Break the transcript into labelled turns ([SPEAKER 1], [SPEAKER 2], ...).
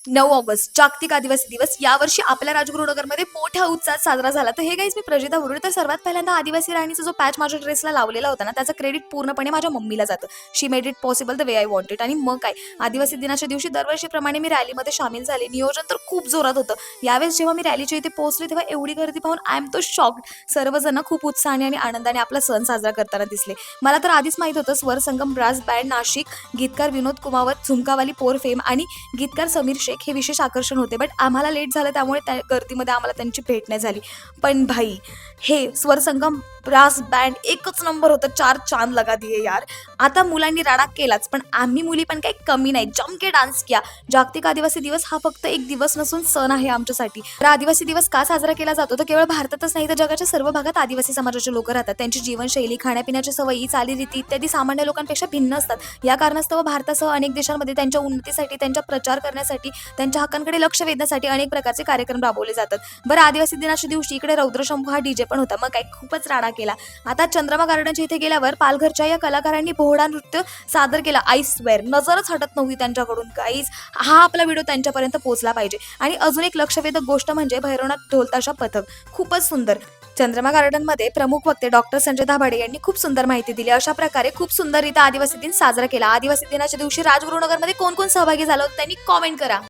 [SPEAKER 1] 9 August जागतिक आदिवासी दिवस यावर्षी आपल्या राजगुरुनगरमध्ये मोठ्या उत्साहात साजरा झाला. तर हे गाईज मी प्रजिता बोलते. तर सर्वात पहिल्यांदा आदिवासी राणीचा जो पॅच माझ्या ड्रेसला लावलेला होता ना, त्याचं क्रेडिट पूर्णपणे माझ्या मम्मीला जातं. She made it possible the way I want it. आणि मग काय, आदिवासी दिनाच्या दिवशी दरवर्षीप्रमाणे मी रॅलीमध्ये सामील झाले. नियोजन तर खूप जोरात होतं. यावेळेस जेव्हा मी रॅलीच्या इथे पोहोचले तेव्हा एवढी गर्दी पाहून आय एम तो शॉक्ड. सर्वजण खूप उत्साहाने आणि आनंदाने आपला सण साजरा करताना दिसले. मला तर आधीच माहित होतं स्वर संगम ब्रास बँड नाशिक, गीतकार विनोद कुमावत, झुमकावाली पोर फेम आणि गीतकार समीर शेख हे विशेष आकर्षण होते. बट आम्हाला लेट झालं त्यामुळे त्या गर्दीमध्ये आम्हाला त्यांची भेट नाही झाली. पण भाई, हे स्वरसंगम ब्रास बँड एकच नंबर होतं. 4 चांद लगा दिए यार. आता मुलांनी राडा केलाच, पण आम्ही मुली पण काही कमी नाही, जमके डान्स किया. जागतिक आदिवासी दिवस हा फक्त एक दिवस नसून सण आहे आमच्यासाठी. तर आदिवासी दिवस का साजरा केला जातो, तर केवळ भारतातच नाही तर जगाच्या सर्व भागात आदिवासी समाजाचे लोक राहतात. त्यांची जीवनशैली, खाण्यापिण्याच्या सवयी, चालीरीती इत्यादी सामान्य लोकांपेक्षा भिन्न असतात. या कारणास्तव भारतासह अनेक देशांमध्ये त्यांच्या उन्नतीसाठी, त्यांचा प्रचार करण्यासाठी, त्यांच्या हक्कांकडे लक्ष वेधण्यासाठी अनेक प्रकारचे कार्यक्रम राबवले जातात. बरं, आदिवासी दिनाच्या दिवशी इकडे रौद्रशंभू हा डीजे पण होता. मग काय, खूपच राडा केला. आता चंद्रमा गार्डनच्या इथे गेल्यावर पालघरच्या या कलाकारांनी भोवडा नृत्य सादर केला. आय स्वेअर नजरच हटत नव्हती त्यांच्याकडून. गाईज, हा आपला व्हिडिओ त्यांच्यापर्यंत पोहोचला पाहिजे. आणि अजून एक लक्षवेधक गोष्ट म्हणजे भैरवनाथ ढोलताशा पथक. खूपच सुंदर. चंद्रमा गार्डनमध्ये प्रमुख वक्ते डॉक्टर संजय दाभाडे यांनी खूप सुंदर माहिती दिली. अशा प्रकारे खूप सुंदररित्या आदिवासी दिन साजरा केला. आदिवासी दिनाच्या दिवशी राजगुरुनगरमध्ये कोण कोण सहभागी झालं होतं त्यांनी कॉमेंट करा.